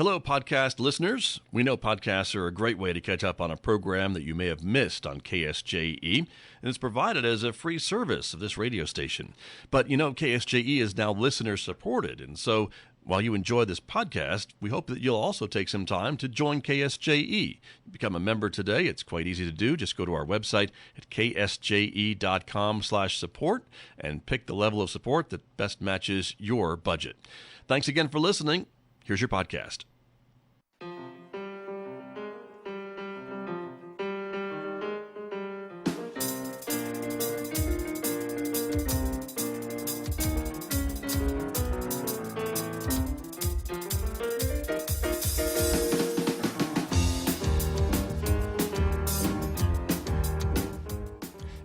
Hello, podcast listeners. We know podcasts are a great way to catch up on a program that you may have missed on KSJE, and it's provided as a free service of this radio station. But you know, KSJE is now listener-supported, and so while you enjoy this podcast, we hope that you'll also take some time to join KSJE. Become a member today. It's quite easy to do. Just go to our website at ksje.com/support and pick the level of support that best matches your budget. Thanks again for listening. Here's your podcast.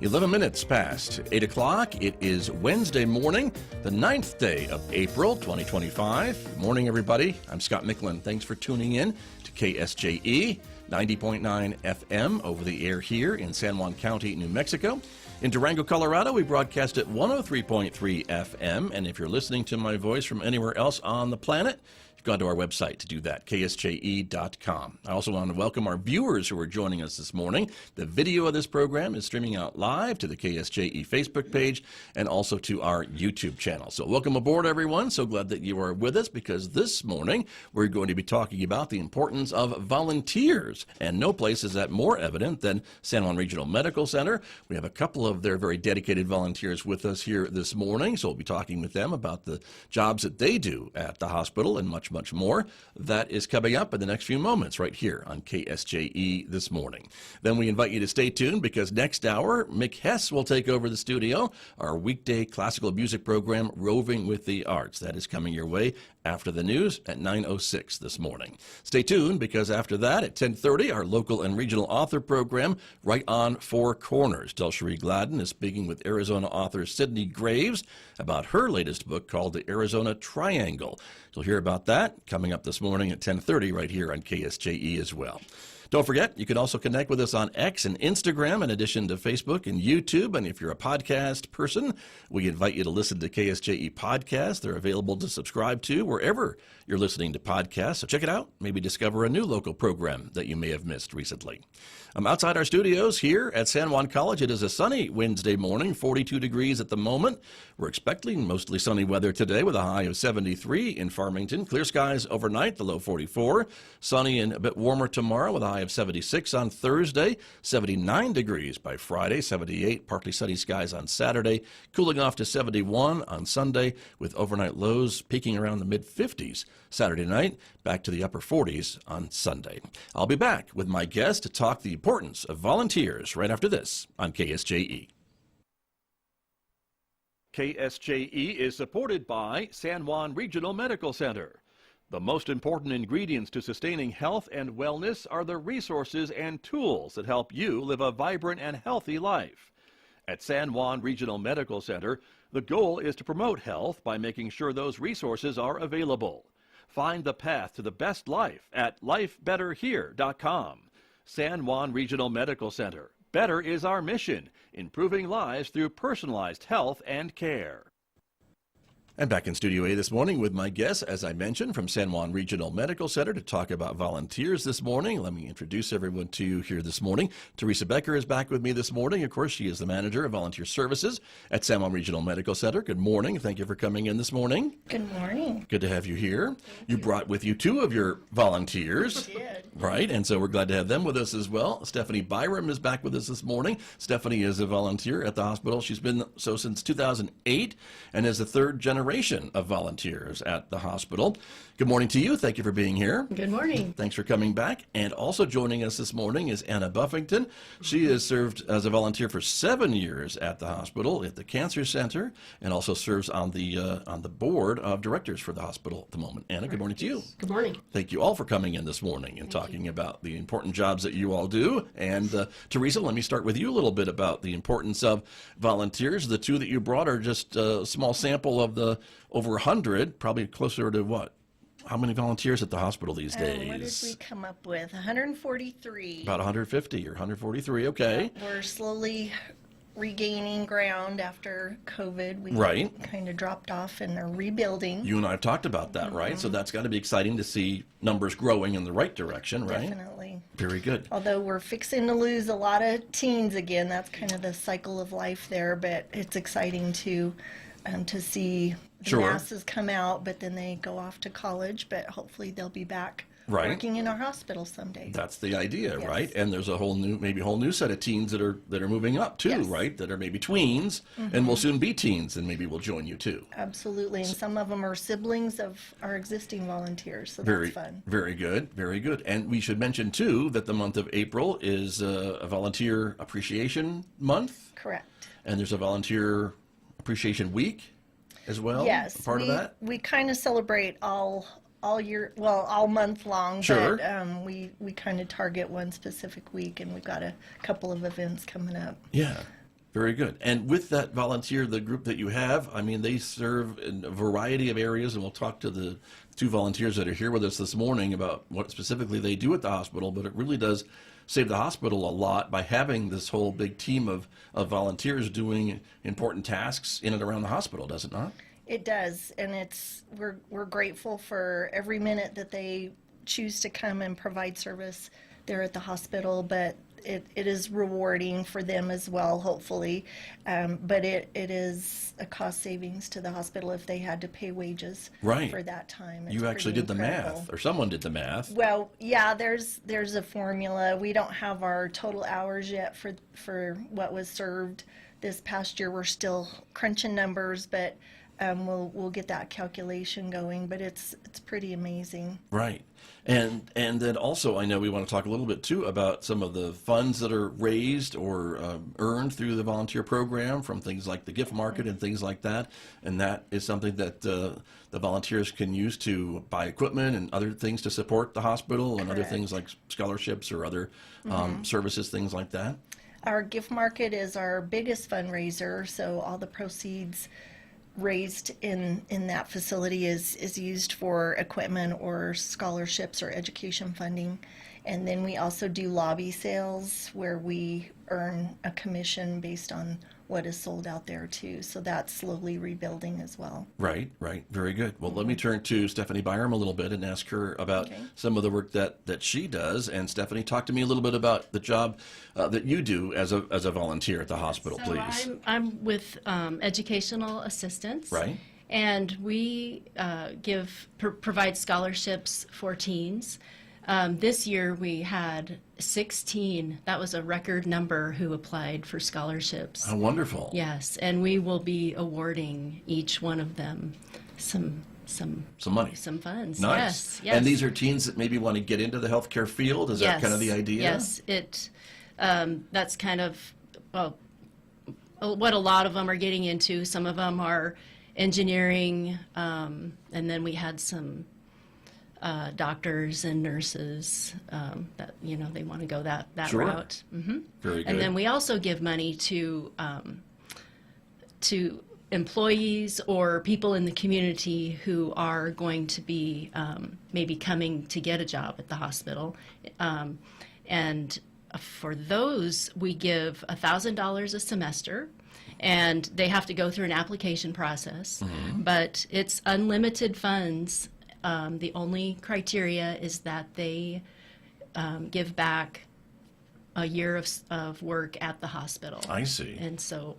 11 minutes past 8 o'clock. It is Wednesday morning, the 9th day of April, 2025. Good morning, everybody. I'm Scott Michlin. Thanks for tuning in to KSJE, 90.9 FM over the air here in San Juan County, New Mexico. In Durango, Colorado, we broadcast at 103.3 FM. And if you're listening to my voice from anywhere else on the planet, you've gone to our website to do that, ksje.com. I also want to welcome our viewers who are joining us this morning. The video of this program is streaming out live to the KSJE Facebook page and also to our YouTube channel. So welcome aboard, everyone. So glad that you are with us, because this morning we're going to be talking about the importance of volunteers. And no place is that more evident than San Juan Regional Medical Center. We have a couple of their very dedicated volunteers with us here this morning. So we'll be talking with them about the jobs that they do at the hospital and much more. That is coming up in the next few moments right here on KSJE this morning. Then we invite you to stay tuned, because next hour, Mick Hess will take over the studio, our weekday classical music program, Roving with the Arts. That is coming your way after the news at 9:06 this morning. Stay tuned, because after that at 10:30, our local and regional author program, Right on Four Corners. Delcherie Gladden is speaking with Arizona author Sydney Graves about her latest book called The Arizona Triangle. You'll hear about that coming up this morning at 10:30 right here on KSJE as well. Don't forget, you can also connect with us on X and Instagram, in addition to Facebook and YouTube. And if you're a podcast person, we invite you to listen to KSJE podcasts. They're available to subscribe to wherever you're listening to podcasts. So check it out. Maybe discover a new local program that you may have missed recently. Outside our studios here at San Juan College, it is a sunny Wednesday morning, 42 degrees at the moment. We're expecting mostly sunny weather today with a high of 73 in Farmington. Clear skies overnight, the low 44. Sunny and a bit warmer tomorrow with a high of 76 on Thursday. 79 degrees by Friday, 78, partly sunny skies on Saturday. Cooling off to 71 on Sunday with overnight lows peaking around the mid-50s Saturday night, back to the upper 40s on Sunday. I'll be back with my guest to talk the importance of volunteers right after this on KSJE. KSJE is supported by San Juan Regional Medical Center. The most important ingredients to sustaining health and wellness are the resources and tools that help you live a vibrant and healthy life. At San Juan Regional Medical Center, the goal is to promote health by making sure those resources are available. Find the path to the best life at lifebetterhere.com. San Juan Regional Medical Center. Better is our mission, improving lives through personalized health and care. And back in Studio A this morning with my guest, as I mentioned, from San Juan Regional Medical Center to talk about volunteers this morning. Let me introduce everyone to you here this morning. Teresa Becker is back with me this morning. Of course, she is the manager of volunteer services at San Juan Regional Medical Center. Good morning. Thank you for coming in this morning. Good morning. Good to have you here. You brought with you two of your volunteers. I did. Right, and so we're glad to have them with us as well. Stephanie Byrom is back with us this morning. Stephanie is a volunteer at the hospital. She's been so since 2008 and is the third generation of volunteers at the hospital. Good morning to you. Thank you for being here. Good morning. Thanks for coming back. And also joining us this morning is Anna Buffington. She has served as a volunteer for 7 years at the hospital at the Cancer Center, and also serves on the board of directors for the hospital at the moment. Anna, good morning to you. Good morning. Thanking you all for coming in this morning and talking about the important jobs that you all do. And Teresa, let me start with you a little bit about the importance of volunteers. The two that you brought are just a small sample of the over 100, probably closer to what? How many volunteers at the hospital these days? What did we come up with? 143. About 150 or 143, okay. We're slowly regaining ground after COVID. We Right. kind of dropped off and are rebuilding. You and I have talked about that, right? So that's got to be exciting to see numbers growing in the right direction, right? Definitely. Very good. Although we're fixing to lose a lot of teens again. That's kind of the cycle of life there, but it's exciting to see the Sure. masses come out, but then they go off to college, but hopefully they'll be back Right. working in our hospital someday. That's the idea, Yes. right? And there's a whole new set of teens that are moving up too, Yes. right? That are maybe tweens and will soon be teens, and maybe will join you too. Absolutely, and some of them are siblings of our existing volunteers, so Very, that's fun. very good, very good. And we should mention too that the month of April is a volunteer appreciation month, Correct. and there's a volunteer appreciation week as well. Yes, part of that. we kind of celebrate all year, well, all month long. Sure. But we kind of target one specific week, and we've got a couple of events coming up. Yeah, very good. And with that volunteer, the group that you have, I mean, they serve in a variety of areas, and we'll talk to the two volunteers that are here with us this morning about what specifically they do at the hospital, but it really does save the hospital a lot by having this whole big team of volunteers doing important tasks in and around the hospital, does it not? It does, and we're grateful for every minute that they choose to come and provide service there at the hospital, but it is rewarding for them as well, hopefully. But it is a cost savings to the hospital if they had to pay wages Right. for that time. It's You actually pretty did the incredible. math, or someone did the math. Well, yeah, there's a formula. We don't have our total hours yet for what was served this past year. We're still crunching numbers, but we'll get that calculation going. But it's pretty amazing. Right. And then also, I know we want to talk a little bit too about some of the funds that are raised or earned through the volunteer program from things like the gift market and things like that. And that is something that the volunteers can use to buy equipment and other things to support the hospital and other Correct. things like scholarships or other services, things like that. Our gift market is our biggest fundraiser, so all the proceeds raised in that facility is used for equipment or scholarships or education funding. And then we also do lobby sales where we earn a commission based on what is sold out there too. So that's slowly rebuilding as well. Right, right. Very good. Well, let me turn to Stephanie Byrom a little bit and ask her about some of the work that she does. And Stephanie, talk to me a little bit about the job that you do as a volunteer at the hospital, So please. I'm with educational assistants. Right. And we provide scholarships for teens. This year we had 16. That was a record number who applied for scholarships. How wonderful. Yes, and we will be awarding each one of them some money. some funds. Nice. Yes, yes. And these are teens that maybe want to get into the healthcare field? Is that kind of the idea? Yes, that's kind of, well, what a lot of them are getting into. Some of them are engineering, and then we had some doctors and nurses that they want to go that Sure. route. Mm-hmm. Very good. And then we also give money to employees or people in the community who are going to be maybe coming to get a job at the hospital. And for those, we give $1,000 a semester, and they have to go through an application process. Mm-hmm. But it's unlimited funds. The only criteria is that they give back a year of work at the hospital. I see. And so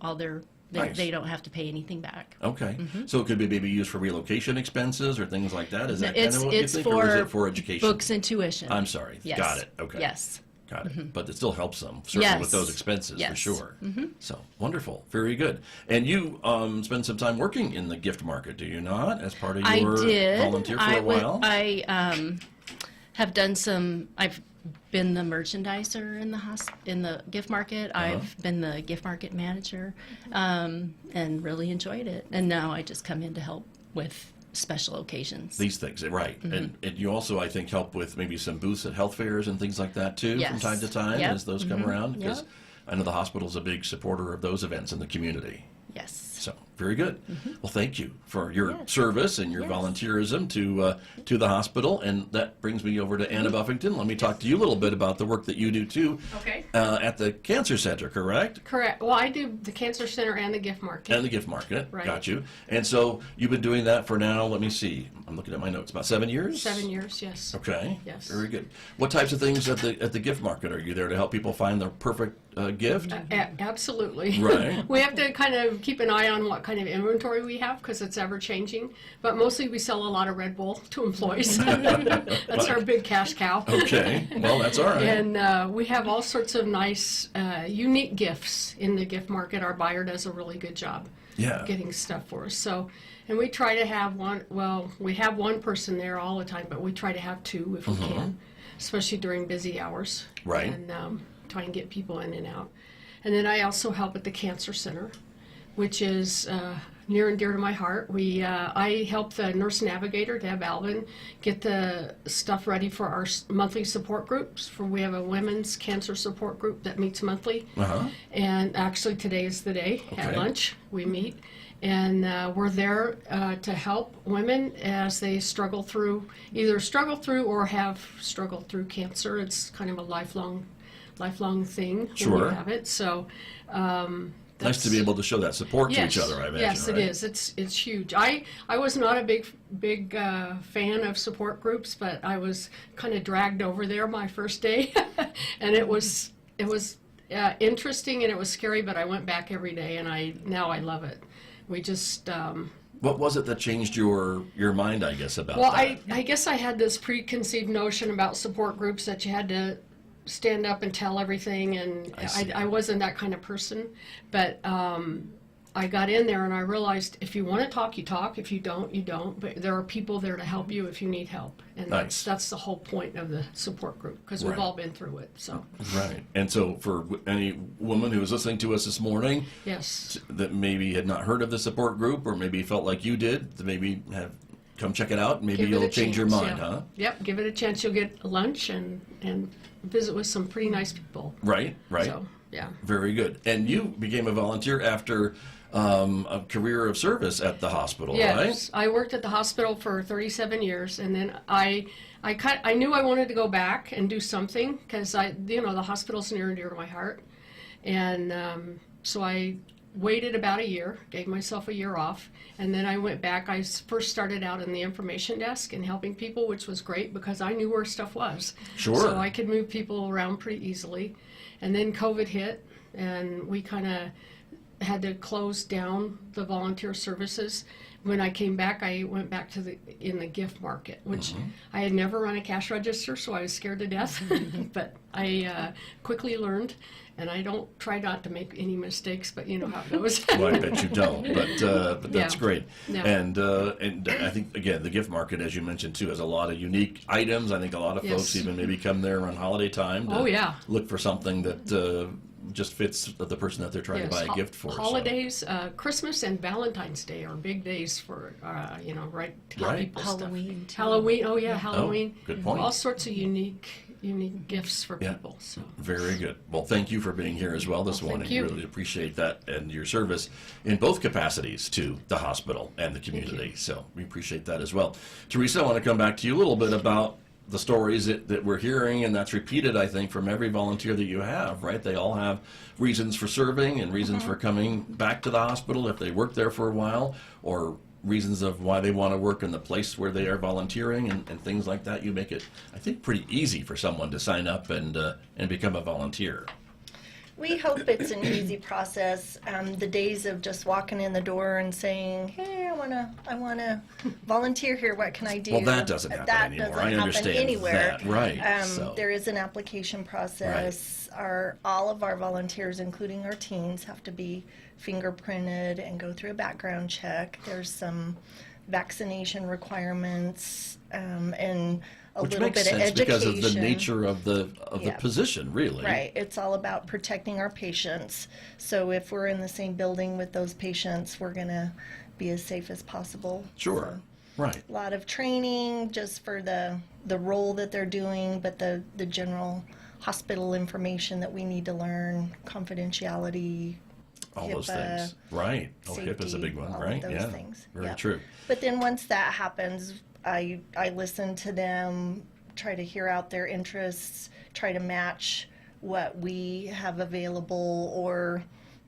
Nice. they don't have to pay anything back. Okay. Mm-hmm. So it could be maybe used for relocation expenses or things like that? Is that kind It's of what you think? Or is it for education? books and tuition. I'm sorry. Yes. Got it. Okay. Yes. Got it. But it still helps them, certainly Yes. with those expenses, for Yes. sure. So, wonderful. Very good. And you spend some time working in the gift market, do you not, as part of I your did. volunteer for a while? I have done some. I've been the merchandiser in the gift market. I've been the gift market manager, and really enjoyed it. And now I just come in to help with special occasions. These things, right. And you also, I think, help with maybe some booths at health fairs and things like that, too, from Yes. time to time, Yep. as those come around? Because Yep. I know the hospital's a big supporter of those events in the community. Yes. So, Very good. Well, thank you for your Yes. service and your Yes. volunteerism to the hospital. And that brings me over to Anna Buffington. Let me talk to you a little bit about the work that you do too Okay. at the Cancer Center, correct? Correct. Well, I do the Cancer Center and the gift market. And the gift market. Right. Got you. And so you've been doing that for now, let me see. I'm looking at my notes. About 7 years? 7 years, yes. Okay. Yes. Very good. What types of things at the gift market? Are you there to help people find their perfect gift? Absolutely. Right. We have to kind of keep an eye on what kind of inventory we have because it's ever changing. But mostly we sell a lot of Red Bull to employees. That's our big cash cow. Okay. Well, that's all right. And we have all sorts of nice, unique gifts in the gift market. Our buyer does a really good job Yeah. getting stuff for us. So, and we try to have we have one person there all the time, but we try to have two if we can, especially during busy hours. Right. And try and get people in and out. And then I also help at the Cancer Center, which is near and dear to my heart. I help the nurse navigator, Deb Alvin, get the stuff ready for our monthly support groups. We have a women's cancer support group that meets monthly. Uh-huh. And actually today is the day. At Okay. lunch we meet. And we're there to help women as they either struggle through or have struggled through cancer. It's kind of a lifelong thing when Sure. you have it. So Nice to be able to show that support to yes, each other, I imagine. yes, right? it is. It's huge. I was not a big fan of support groups, but I was kind of dragged over there my first day, and it was interesting and it was scary. But I went back every day, and now I love it. We just. What was it that changed your mind, I guess, about Well, that? I guess I had this preconceived notion about support groups that you had to stand up and tell everything, and I see. I wasn't that kind of person. But I got in there and I realized if you want to talk, you talk. If you don't, you don't. But there are people there to help you if you need help, and Nice. that's the whole point of the support group because we've Right. all been through it. So Right. And so for any woman who was listening to us this morning yes, that maybe had not heard of the support group or maybe felt like you did, to maybe have come check it out, maybe give it you'll a change your chance, mind, yeah. huh? Yep, give it a chance. You'll get lunch and visit with some pretty nice people. Right, right. So yeah. Very good. And you became a volunteer after a career of service at the hospital, Yes, I worked at the hospital for 37 years, and then I knew I wanted to go back and do something because the hospital's near and dear to my heart, and so I waited about a year, gave myself a year off, and then I went back. I first started out in the information desk and helping people, which was great because I knew where stuff was. Sure. So I could move people around pretty easily, and then COVID hit, and we kind of had to close down the volunteer services. When I came back, I went back to in the gift market, which I had never run a cash register, so I was scared to death. But I quickly learned, and I don't try not to make any mistakes, but you know how it goes. Well, I bet you don't, but that's Yeah. great. Yeah. And I think, again, the gift market, as you mentioned, too, has a lot of unique items. I think a lot of folks Yes. even maybe come there around holiday time to Oh, yeah. look for something that just fits the person that they're trying to buy a gift for. so. Holidays, Christmas and Valentine's Day are big days for, right, to get Right. people Halloween, stuff. too. Halloween, oh yeah, Halloween. good point. All sorts of unique gifts for Yeah. people. So. Very good. Well, thank you for being here as well this Well, thank morning. you. Really appreciate that and your service in both capacities to the hospital and the community. you. So we appreciate that as well. Teresa, I want to come back to you a little bit about the stories that we're hearing, and that's repeated, I think, from every volunteer that you have, right? They all have reasons for serving and reasons for coming back to the hospital if they worked there for a while, or reasons of why they want to work in the place where they are volunteering and things like that. You make it, I think, pretty easy for someone to sign up and become a volunteer. We hope it's an easy process. The days of just walking in the door and saying, "Hey, I wanna volunteer here. What can I do?" Well, that doesn't happen That anymore. doesn't I happen understand anywhere. that. Right. So. There is an application process. All of our volunteers, including our teens, have to be fingerprinted and go through a background check. There's some vaccination requirements and a Which little makes bit of sense because education. of the nature of the Yeah. position, really. Right. It's all about protecting our patients. So if we're in the same building with those patients, we're going to be as safe as possible. Sure. Right. A lot of training just for the role that they're doing, but the general hospital information that we need to learn, confidentiality. All those HIPAA, things. Right. Oh, HIPAA is a big one, all right? of those Yeah. things. Very Yep. true. But then once that happens, I listen to them, try to hear out their interests, try to match what we have available or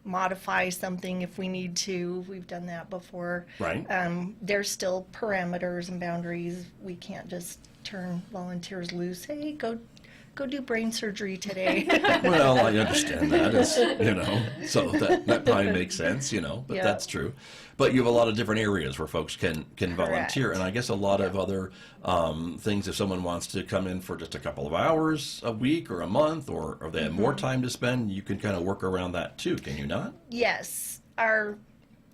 modify something if we need to. We've done that before. Right. There's still parameters and boundaries. We can't just turn volunteers loose. Hey, go do brain surgery today. Well, I understand that. It's, so that probably makes sense, but Yeah. that's true. But you have a lot of different areas where folks can volunteer, Correct. and I guess a lot of other things. If someone wants to come in for just a couple of hours a week or a month, or they have more time to spend, you can kind of work around that too, can you not? Yes,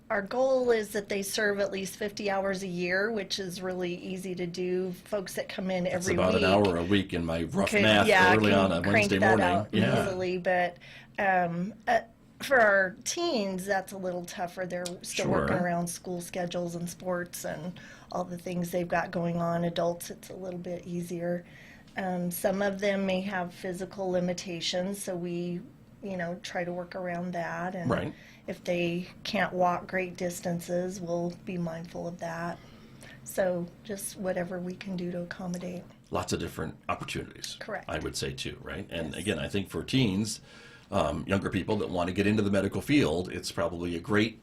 our goal is that they serve at least 50 hours a year, which is really easy to do. Folks that come in It's every about week an hour a week in my rough could- math yeah, early can on a crank Wednesday that morning. out Yeah. easily, but for our teens, that's a little tougher. They're still working Sure. around school schedules and sports and all the things they've got going on. Adults, it's a little bit easier. Some of them may have physical limitations, so we, try to work around that. And Right. if they can't walk great distances, we'll be mindful of that. So just whatever we can do to accommodate. Lots of different opportunities. Correct. I would say too, right? And Yes. again, I think for teens, younger people that want to get into the medical field, it's probably a great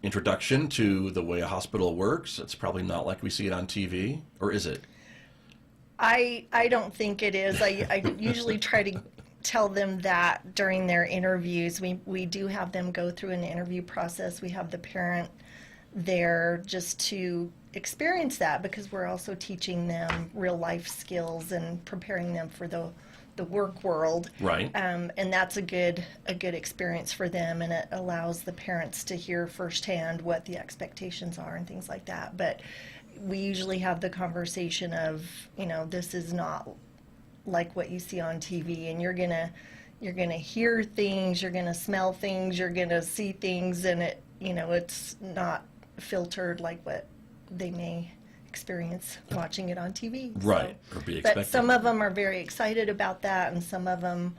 introduction to the way a hospital works. It's probably not like we see it on TV, or is it? I don't think it is. I usually try to tell them that during their interviews. We do have them go through an interview process. We have the parent there just to experience that, because we're also teaching them real life skills and preparing them for the work world. Right. And that's a good experience for them, and it allows the parents to hear firsthand what the expectations are and things like that. But we usually have the conversation of, this is not like what you see on TV, and you're gonna hear things, you're gonna smell things, you're gonna see things, and it's not filtered like what they may experience watching it on TV. Right. Or be expected. But some of them are very excited about that, and some of them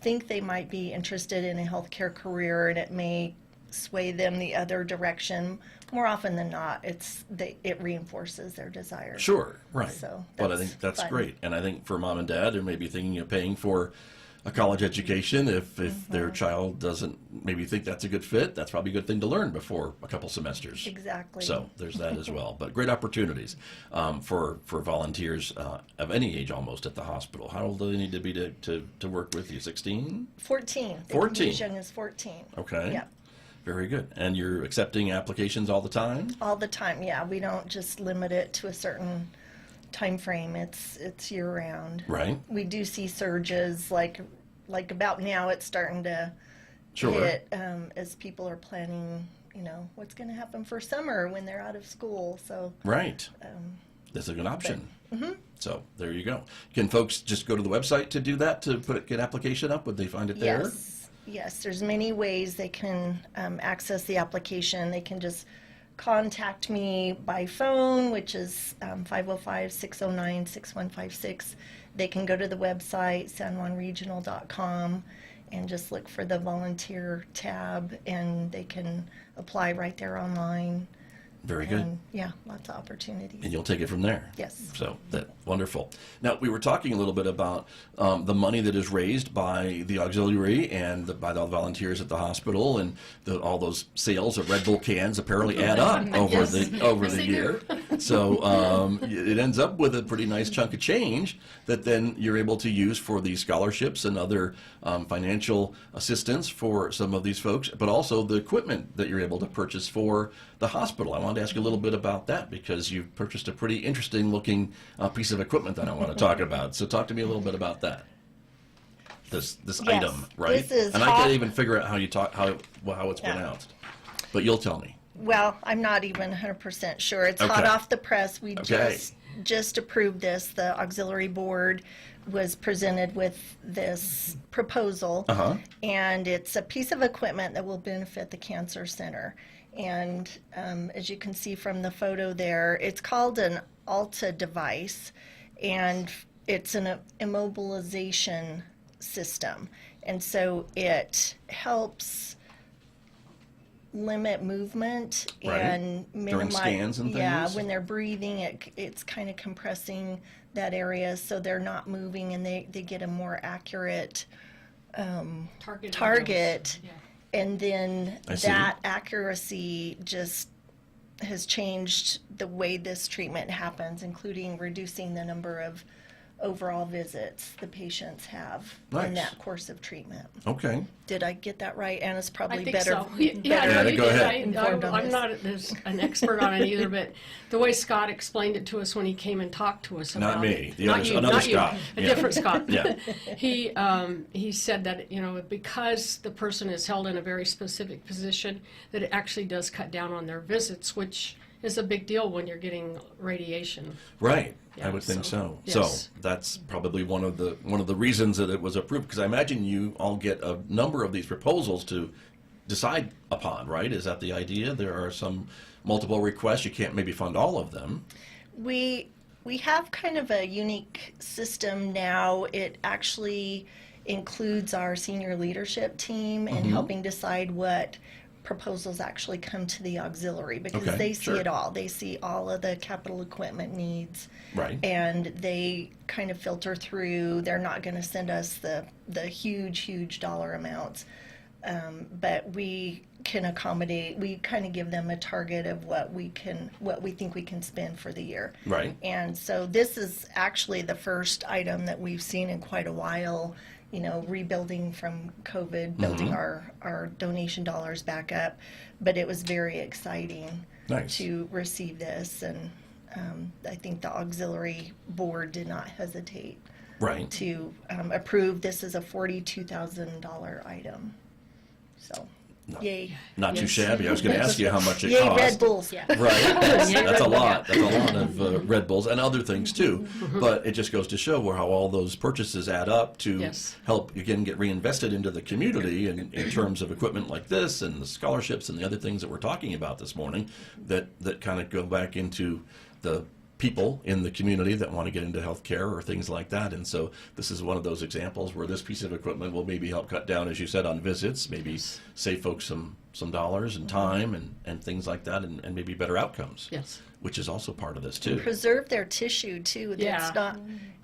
think they might be interested in a healthcare career, and it may sway them the other direction. More often than not, it reinforces their desire. Sure, right. So but I that's think that's fun. great. And I think for mom and dad, they're maybe thinking of paying for a college education. If their child doesn't maybe think that's a good fit, that's probably a good thing to learn before a couple semesters. Exactly. So there's that as well. But great opportunities for volunteers of any age almost at the hospital. How old do they need to be to work with you? 16? 14. They can be 14. as young as 14. Okay. Yeah. Very good. And you're accepting applications all the time? All the time, yeah. We don't just limit it to a certain time frame. It's year round. Right. We do see surges like about now. It's starting to Sure. hit as people are planning. What's going to happen for summer when they're out of school. So Right. That's a good option. So there you go. Can folks just go to the website to do that, to get an application up? Would they find it there? Yes. There's many ways they can access the application. They can just contact me by phone, which is 505-609-6156. They can go to the website, sanjuanregional.com, and just look for the volunteer tab, and they can apply right there online. Very good. And yeah, lots of opportunities. And you'll take it from there. Yes. So wonderful. Now, we were talking a little bit about the money that is raised by the auxiliary and by the volunteers at the hospital, and all those sales of Red Bull cans apparently add up over Yes. the Yes, they year. So it ends up with a pretty nice chunk of change that then you're able to use for these scholarships and other financial assistance for some of these folks, but also the equipment that you're able to purchase for the hospital. I wanted to ask you a little bit about that, because you've purchased a pretty interesting looking piece of equipment that I want to talk about. So talk to me a little bit about that. This Yes, item, right? this is and I hot- can't even figure out how it's pronounced, but you'll tell me. Well, I'm not even 100% sure. It's hot Okay. off the press. We Okay. just approved this. The auxiliary board was presented with this proposal, and it's a piece of equipment that will benefit the cancer center. And as you can see from the photo there, it's called an Alta device, and it's an immobilization system. And so it helps limit movement Right. and During minimize. scans and Yeah, things? when they're breathing, it's kind of compressing that area so they're not moving and they get a more accurate target. Yeah. And then I see. that accuracy just has changed the way this treatment happens, including reducing the number of overall visits the patients have Nice. in that course of treatment. Okay. Did I get that right? Anna's I probably think better. so. Yeah, Yeah, no, you go did. ahead. Informed on I'm this. not an expert on it either, but the way Scott explained it to us when he came and talked to us Not about me. it. The Not other- you, another not you, Scott. a Yeah. different Scott. Yeah. He said that, because the person is held in a very specific position, that it actually does cut down on their visits, which is a big deal when you're getting radiation. Right. I Yeah, would think so. so, So yes. that's probably one of the reasons that it was approved, because I imagine you all get a number of these proposals to decide upon, right? Is that the idea? There are some multiple requests. You can't maybe fund all of them. We have kind of a unique system now. It actually includes our senior leadership team in helping decide what proposals actually come to the auxiliary, because Okay, they see sure. it all. They see all of the capital equipment needs. Right. And they kind of filter through. They're not going to send us the huge dollar amounts. But we can accommodate, we kind of give them a target of what we think we can spend for the year. Right. And so this is actually the first item that we've seen in quite a while, rebuilding from COVID, building our donation dollars back up. But it was very exciting Nice. to receive this. And I think the auxiliary board did not hesitate Right. to approve. This is a $42,000 item. So, yay. Not too Yes. shabby. I was going to ask you how much it Yay, cost. Red Bulls. Yeah. Right. That's a Red Bull, lot. That's a lot of Red Bulls and other things too. But it just goes to show how all those purchases add up to Yes. help, again, get reinvested into the community in terms of equipment like this and the scholarships and the other things that we're talking about this morning that kind of go back into the people in the community that want to get into healthcare or things like that. And so this is one of those examples where this piece of equipment will maybe help cut down, as you said, on visits, maybe save folks some dollars and time and things like that, and maybe better outcomes. Yes. Which is also part of this too. Preserve their tissue too. Yeah.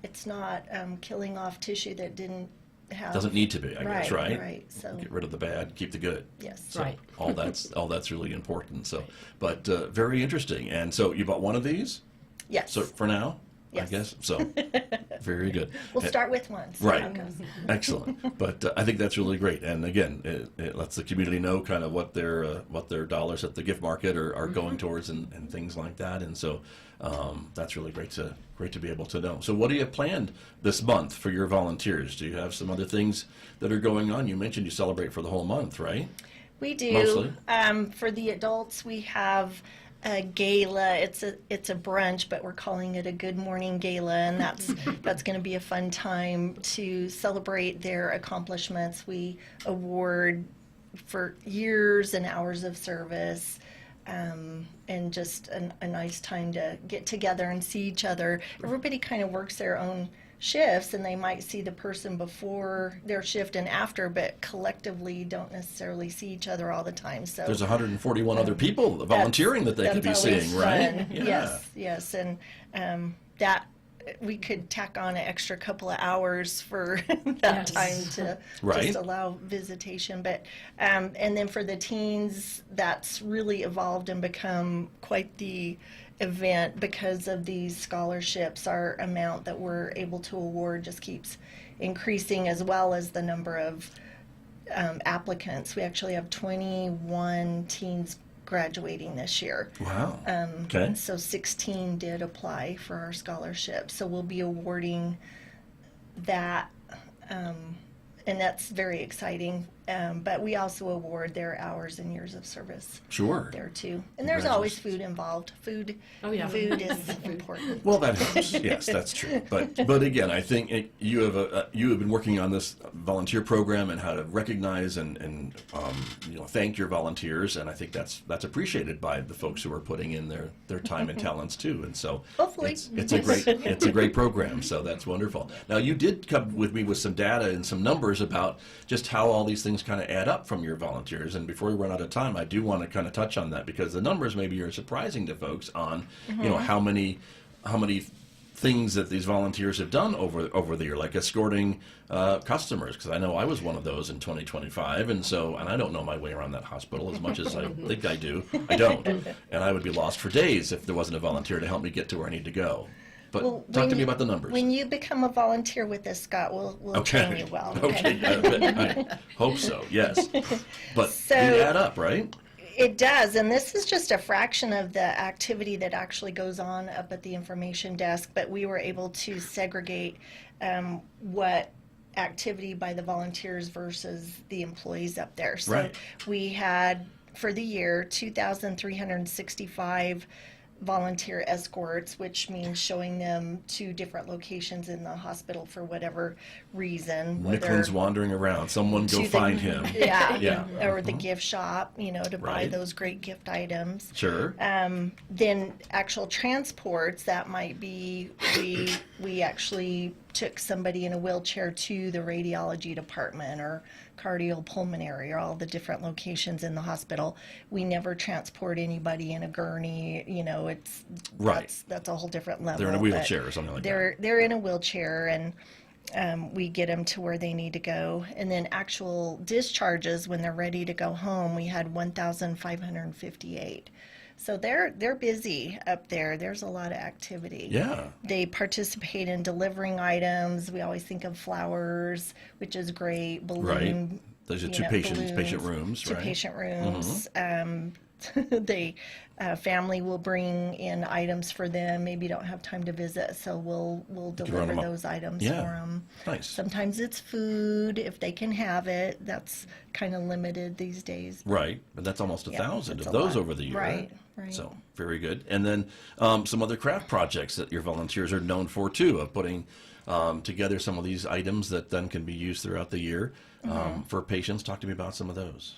It's not killing off tissue that didn't have. Doesn't need to be, I guess, right? Right. So Get rid of the bad, keep the good. yes. So Right. all that's really important. So, but very interesting. And so you bought one of these. Yes. So for now, Yes. I guess. So very good. We'll start with one. See Right. how it goes. Excellent. But I think that's really great. And again, it lets the community know kind of what their dollars at the gift market are going towards and things like that. And so that's really great to be able to know. So what do you have planned this month for your volunteers? Do you have some other things that are going on? You mentioned you celebrate for the whole month, right? We do. Mostly. For the adults, we have a gala. It's a brunch, but we're calling it a Good Morning Gala, and that's going to be a fun time to celebrate their accomplishments. We award for years and hours of service, and just a nice time to get together and see each other. Everybody kind of works their own shifts, and they might see the person before their shift and after, but collectively don't necessarily see each other all the time. So There's 141 other people volunteering that they could be that's always seeing, right? fun. Yes, and that we could tack on an extra couple of hours for that Yes. time to Right. just allow visitation. But and then for the teens, that's really evolved and become quite the event because of these scholarships. Our amount that we're able to award just keeps increasing, as well as the number of applicants. We actually have 21 teens graduating this year. Wow. Okay. So 16 did apply for our scholarship. So we'll be awarding that, and that's very exciting. But we also award their hours and years of service Sure. there too. And there's always food involved. Food is important. Well, that helps. Yes, that's true. But again, I think you have been working on this volunteer program and how to recognize and thank your volunteers, and I think that's appreciated by the folks who are putting in their time and talents too. And so Hopefully. it's a great program. So that's wonderful. Now you did come with me with some data and some numbers about just how all these things kind of add up from your volunteers. And before we run out of time, I do want to kind of touch on that because the numbers maybe are surprising to folks on how many things that these volunteers have done over the year, like escorting customers, because I know I was one of those in 2025, and I don't know my way around that hospital as much as I think I do. I don't, and I would be lost for days if there wasn't a volunteer to help me get to where I need to go. But talk to me about the numbers. When you become a volunteer with us, Scott, we'll train you well. Okay, I hope so, yes. But they add up, right? It does, and this is just a fraction of the activity that actually goes on up at the information desk, but we were able to segregate what activity by the volunteers versus the employees up there. So we had, for the year, 2,365 volunteer escorts, which means showing them to different locations in the hospital for whatever reason. Michlin's wandering around. Someone go find him. Yeah. Or the gift shop, to buy those great gift items. Sure. Then actual transports, that might be, we actually took somebody in a wheelchair to the radiology department or cardiopulmonary or all the different locations in the hospital. We never transport anybody in a gurney, that's a whole different level. They're in a wheelchair or something like that. They're in a wheelchair, and we get them to where they need to go. And then actual discharges when they're ready to go home, we had 1,558. So they're busy up there. There's a lot of activity. Yeah. They participate in delivering items. We always think of flowers, which is great. Balloon. Right. Those are two patient balloons, rooms, two right? patient rooms. They family will bring in items for them. Maybe don't have time to visit, so we'll deliver those items for them. Nice. Sometimes it's food if they can have it. That's kind of limited these days. Right, but that's almost 1,000 of those over the year. Right. So very good. And then some other craft projects that your volunteers are known for too, of putting together some of these items that then can be used throughout the year for patients. Talk to me about some of those.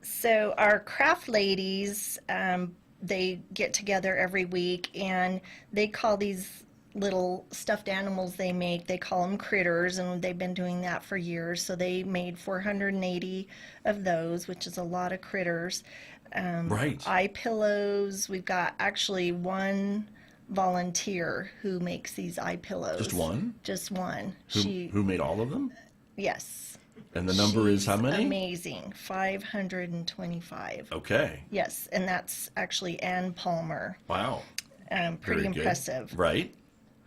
So our craft ladies, they get together every week, and they call these little stuffed animals they make, they call them critters, and they've been doing that for years. So they made 480 of those, which is a lot of critters. Eye pillows. We've got actually one volunteer who makes these eye pillows. Just one? Just one. Who made all of them? Yes. And the number is how many? Amazing. 525. Okay. Yes, and that's actually Ann Palmer. Wow. Pretty Very impressive. Good. Right.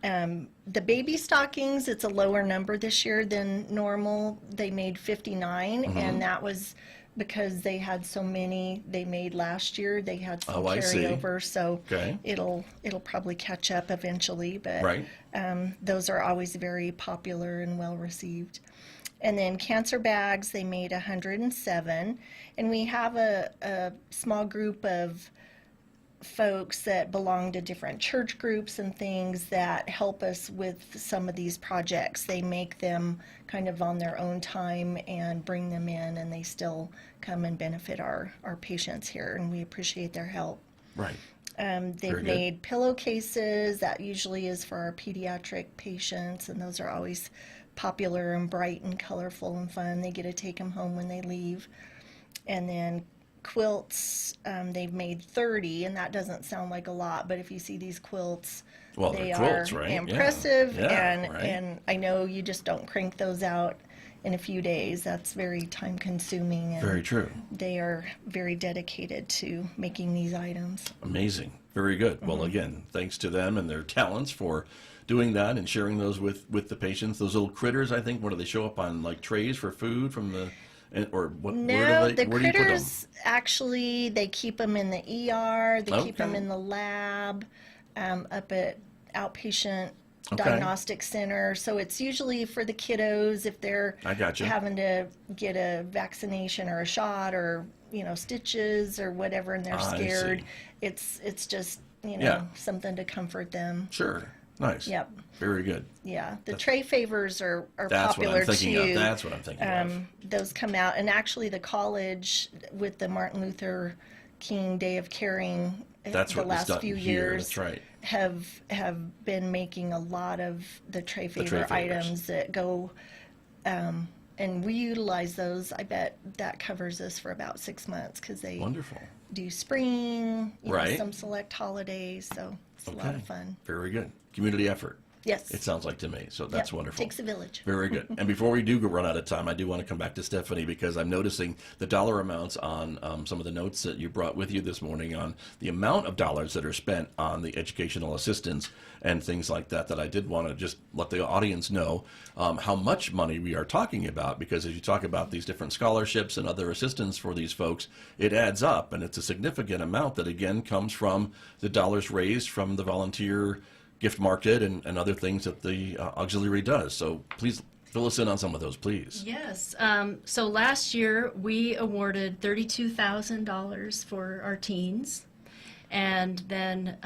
The baby stockings, it's a lower number this year than normal. They made 59, and that was because they had so many they made last year. They had some carryover, so it'll probably catch up eventually. But those are always very popular and well received. And then cancer bags, they made 107. And we have a small group of folks that belong to different church groups and things that help us with some of these projects. They make them kind of on their own time and bring them in, and they still come and benefit our patients here, and we appreciate their help. Right. They've made pillowcases. That usually is for our pediatric patients, and those are always popular and bright and colorful and fun. They get to take them home when they leave. And then quilts, they've made 30, and that doesn't sound like a lot, but if you see these quilts, they are impressive. And I know you just don't crank those out in a few days. That's very time consuming. And very true. They are very dedicated to making these items. Amazing. Very good. Well, again, thanks to them and their talents for doing that and sharing those with the patients. Those little critters, I think, what do they show up on, like trays for food from the, or what? No, where do the you put them? critters, actually, they keep them in the ER, they keep them in the lab, up at outpatient Okay. diagnostic center. So it's usually for the kiddos if they're I gotcha. having to get a vaccination or a shot or, stitches or whatever, and they're I scared. see. It's just, Yeah. something to comfort them. Sure. Nice. Yep. Very good. Yeah. The tray favors are That's what popular I'm thinking too. of. That's what I'm thinking of. Those come out, and actually the college with the Martin Luther King Day of Caring That's the what was last done few here. years That's right. have been making a lot of the tray tray favor favors. items that go, and we utilize those. I bet that covers us for about 6 months because they Wonderful. do spring, Right. some select holidays, so it's a lot of fun. Very good. Community effort. Yes. It sounds like to me. So that's Yep. wonderful. Takes a village. Very good. And before we do run out of time, I do want to come back to Stephanie because I'm noticing the dollar amounts on some of the notes that you brought with you this morning on the amount of dollars that are spent on the educational assistance and things like that, that I did want to just let the audience know how much money we are talking about, because as you talk about these different scholarships and other assistance for these folks, it adds up, and it's a significant amount that, again, comes from the dollars raised from the volunteer gift market and other things that the auxiliary does. So please fill us in on some of those, please. Yes. So last year we awarded $32,000 for our teens. And then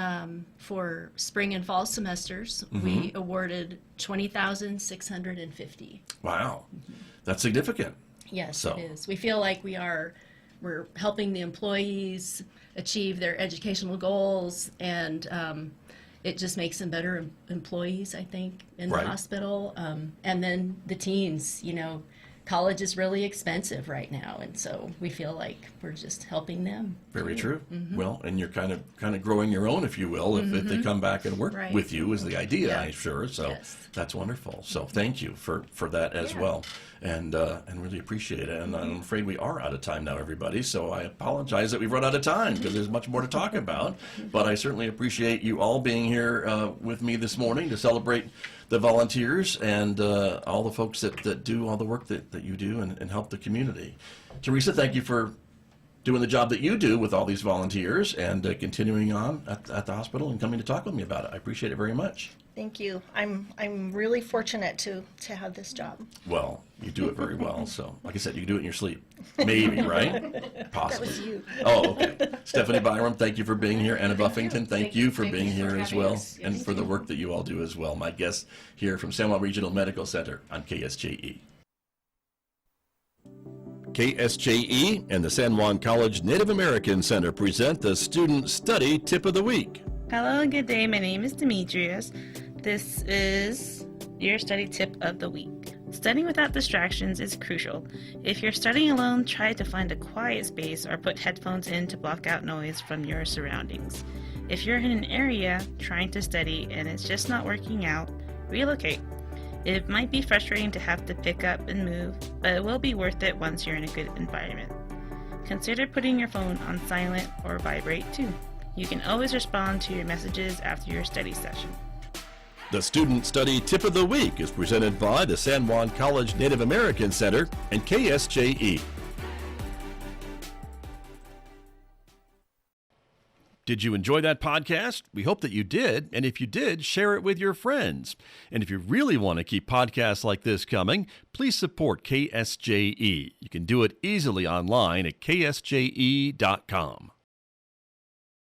for spring and fall semesters, we awarded $20,650. Wow. That's significant. Yes, So- it is. We feel like we're helping the employees achieve their educational goals, and it just makes them better employees, I think, in Right. the hospital. And then the teens, college is really expensive right now, and so we feel like we're just helping them. Very true. Well, and you're kind of growing your own, if you will, if they come back and work Right. with you is the idea, Yeah. I'm sure. So Yes. that's wonderful. So thank you for that as Yeah. well, and really appreciate it. And I'm afraid we are out of time now, everybody. So I apologize that we've run out of time because there's much more to talk about. But I certainly appreciate you all being here with me this morning to celebrate the volunteers and all the folks that do all the work that you do and help the community. Teresa, thank you for doing the job that you do with all these volunteers and continuing on at the hospital and coming to talk with me about it. I appreciate it very much. Thank you. I'm really fortunate to have this job. Well, you do it very well. So, like I said, you can do it in your sleep. Maybe, right? Possibly. That was you. Oh, okay. Stephanie Byrom, thank you for being here. Anna Buffington, thank you for Thank being you for here as having well, us. and Yes. for the work that you all do as well. My guest here from San Juan Regional Medical Center on KSJE. KSJE and the San Juan College Native American Center present the Student Study Tip of the Week. Hello and good day. My name is Demetrius. This is your study tip of the week. Studying without distractions is crucial. If you're studying alone, try to find a quiet space or put headphones in to block out noise from your surroundings. If you're in an area trying to study and it's just not working out, relocate. It might be frustrating to have to pick up and move, but it will be worth it once you're in a good environment. Consider putting your phone on silent or vibrate too. You can always respond to your messages after your study session. The Student Study Tip of the Week is presented by the San Juan College Native American Center and KSJE. Did you enjoy that podcast? We hope that you did. And if you did, share it with your friends. And if you really want to keep podcasts like this coming, please support KSJE. You can do it easily online at ksje.com.